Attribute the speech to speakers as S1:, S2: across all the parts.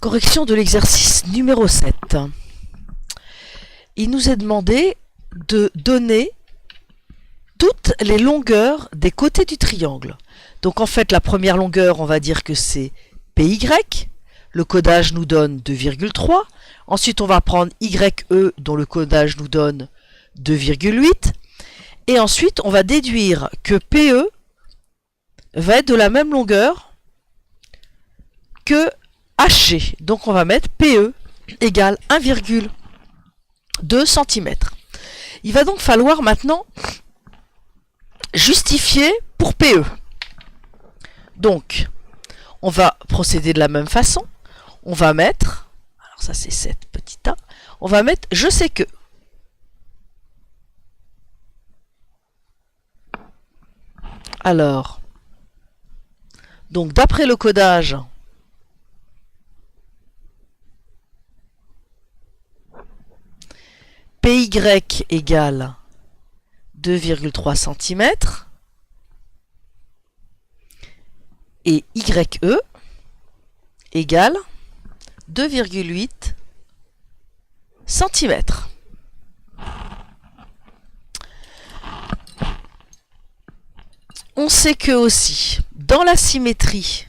S1: Correction de l'exercice numéro 7. Il nous est demandé de donner toutes les longueurs des côtés du triangle. Donc en fait, la première longueur, on va dire que c'est PY. Le codage nous donne 2,3. Ensuite, on va prendre YE, dont le codage nous donne 2,8. Et ensuite, on va déduire que PE va être de la même longueur que HG. Donc on va mettre PE égale 1,2 cm. Il va donc falloir maintenant justifier pour PE. Donc, on va procéder de la même façon. On va mettre, alors ça c'est cette petite a, on va mettre je sais que. Alors, donc d'après le codage, PY égale 2,3 cm et YE égale 2,8 cm. On sait que aussi, dans la symétrie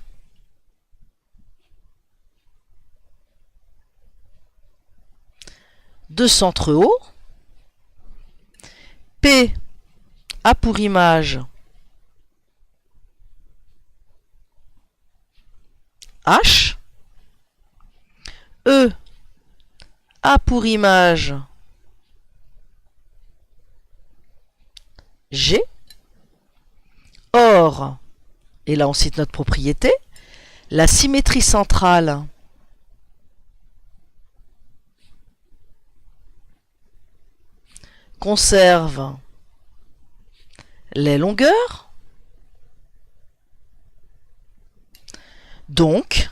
S1: de centre haut, P a pour image H, E a pour image G. Or, et là on cite notre propriété, la symétrie centrale conserve les longueurs. Donc,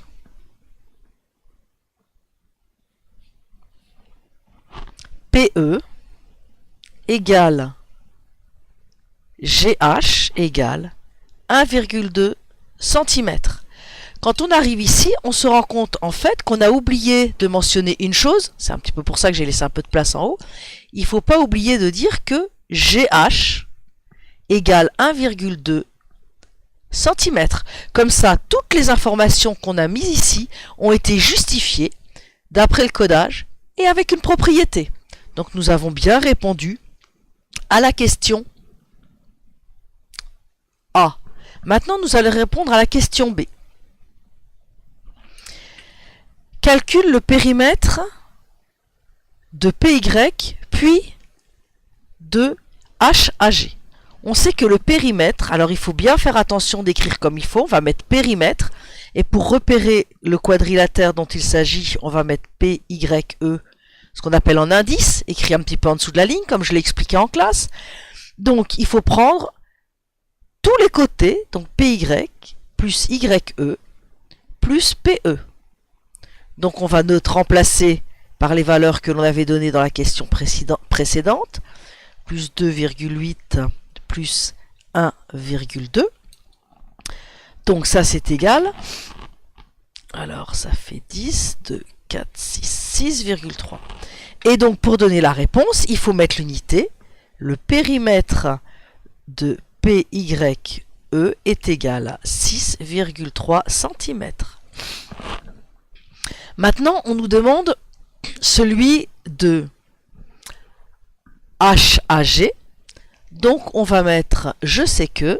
S1: PE égale GH égale 1,2 cm. Quand on arrive ici, on se rend compte en fait qu'on a oublié de mentionner une chose. C'est un petit peu pour ça que j'ai laissé un peu de place en haut. Il ne faut pas oublier de dire que GH égale 1,2 cm. Comme ça, toutes les informations qu'on a mises ici ont été justifiées d'après le codage et avec une propriété. Donc nous avons bien répondu à la question A. Maintenant, nous allons répondre à la question B. Calcule le périmètre de PY puis de HAG. On sait que le périmètre, alors il faut bien faire attention d'écrire comme il faut, on va mettre périmètre, et pour repérer le quadrilatère dont il s'agit, on va mettre PYE, ce qu'on appelle en indice, écrit un petit peu en dessous de la ligne, comme je l'ai expliqué en classe. Donc il faut prendre tous les côtés, donc PY plus YE plus PE. Donc on va remplacer par les valeurs que l'on avait données dans la question précédente, plus 2,8 plus 1,2. Donc ça c'est égal. Alors ça fait 10, 2, 4, 6, 6,3. Et donc pour donner la réponse, il faut mettre l'unité. Le périmètre de PYE est égal à 6,3 cm. Maintenant, on nous demande celui de HAG. Donc, on va mettre je sais que,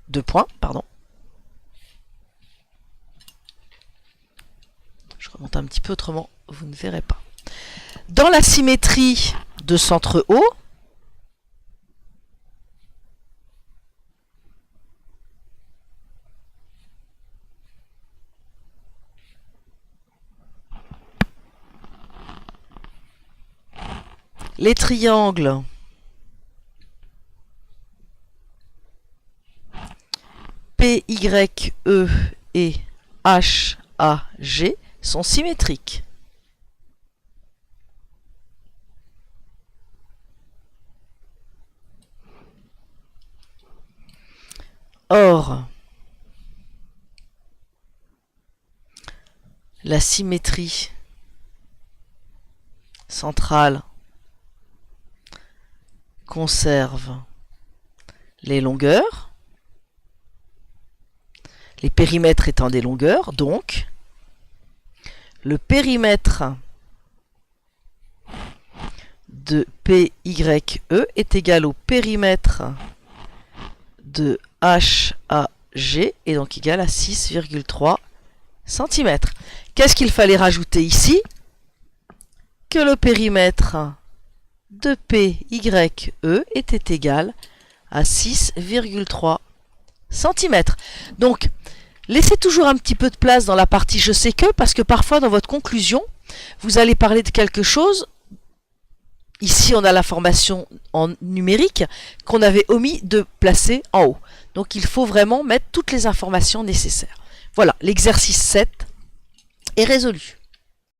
S1: deux points, pardon. Je remonte un petit peu, autrement vous ne verrez pas. Dans la symétrie de centre haut, les triangles PYE et HAG sont symétriques. Or, la symétrie centrale conserve les longueurs, les périmètres étant des longueurs, donc le périmètre de PYE est égal au périmètre de HAG et donc égal à 6,3 cm. Qu'est-ce qu'il fallait rajouter ici? Que le périmètre de PYE était égal à 6,3 cm. Donc, laissez toujours un petit peu de place dans la partie je sais que, parce que parfois dans votre conclusion, vous allez parler de quelque chose. Ici, on a l'information en numérique qu'on avait omis de placer en haut. Donc, il faut vraiment mettre toutes les informations nécessaires. Voilà, l'exercice 7 est résolu.